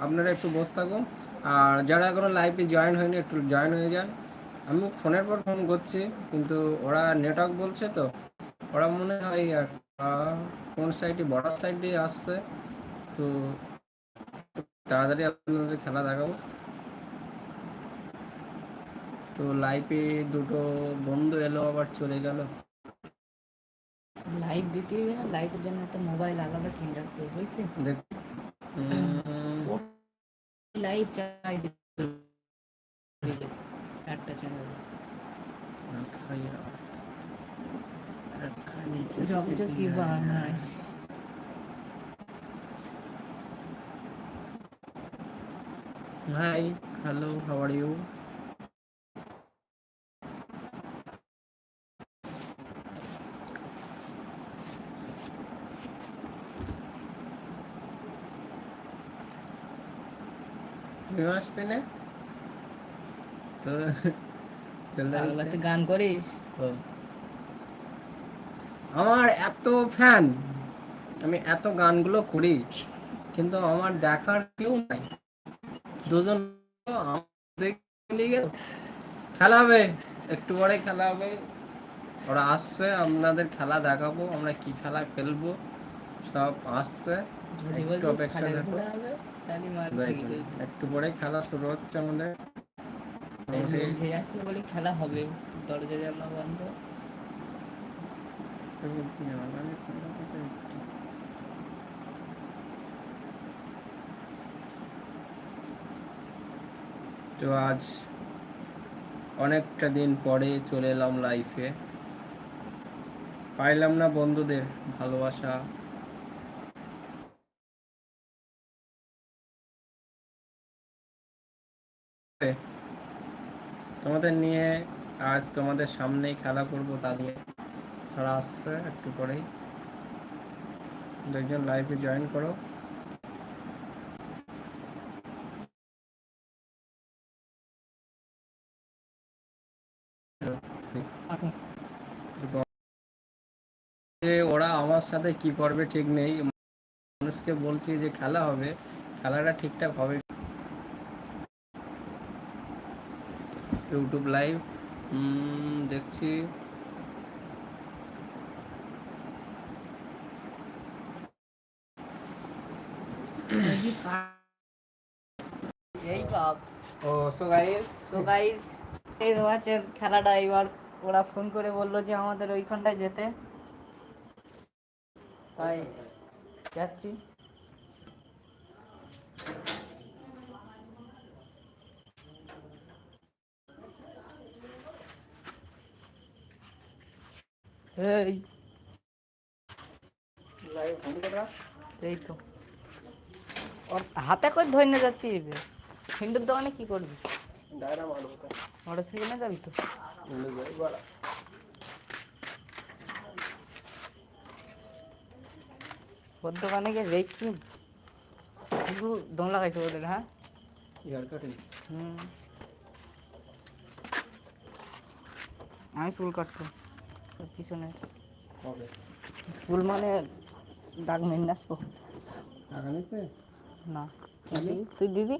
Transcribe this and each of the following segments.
আপনারা একটু বসে থাকুন, আর যারা এখনো লাইভে জয়েন হয়নি একটু জয়েন হয়ে যান। আমি ফোনের পর ফোন করছি, কিন্তু ওরা নেটওয়ার্ক বলছে, তো ওরা মনে হয় কোন সাইডে বর্ডার সাইডে আসছে। তো তাড়াতাড়ি আপনাদের খেলা দেখাবো। তো লাইভে দুটো বন্ধু এলো, আবার চলে গেল। লাইভ দিতে হবে না, লাইভের জন্য একটা মোবাইল আলাদা কিনে রাখতে হবে, বুঝছি? লাইভ চাই একটা চ্যানেল কি বানায়। Hi, hello, how are you? তুমিও আসবে না? তো তুই গান করিস? আমার এত ফ্যান, আমি এত গানগুলো করি, কিন্তু আমার দেখার কেউ নাই। দুজন খেলা হবে, একটু পরে খেলা হবে, ওরা আসছে, আপনাদের খেলা দেখাবো, আমরা কি খেলা খেলবো সব আসছে, একটু অপেক্ষা দেখো। একটু পরে খেলা শুরু হচ্ছে আমাদের। বলি খেলা হবে, দরজা জানলা বন্ধ। তো আজ অনেকটা দিন পরে চলে এলাম লাইফে, পাইলাম না বন্ধুদের ভালোবাসা। তোমাদের নিয়ে আজ তোমাদের সামনেই খেলা করবো, তা নিয়ে তারা আসছে একটু পরেই, একজন লাইভে জয়েন করো। ওরা আমার সাথে কি করবে ঠিক নেই, মানুষকে বলছি যে খেলা হবে, খেলাটা ঠিকঠাক হবে। ইউটিউব লাইভ দেখছি। এই বাপ। সো গাইস এই ম্যাচের খেলাটা এবার ওরা ফোন করে বললো যে আমাদের ওইখানটায় যেতে, তাই যাচ্ছি। এই তো ওর হাতে করে ধরে নিয়ে যাচ্ছি। হিন্দুর দোকানে কি করবি? মোটর সাইকেলে যাবি তো? ওর দোকানে গিয়ে দেখছি শুধু দম লাগাইছে বলে। হ্যাঁ আমি চুল কাটতো পিছনে, চুল মানে দাগ মেনে আসবো না। তুই দিবি,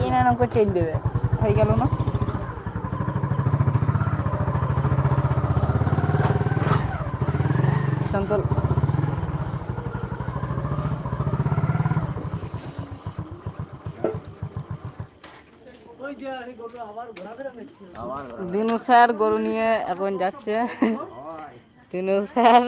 এনার করে চেন দেবে, হয়ে গেল না? সন্তল দিনু স্যার গরু নিয়ে এখন যাচ্ছে। দিনু স্যার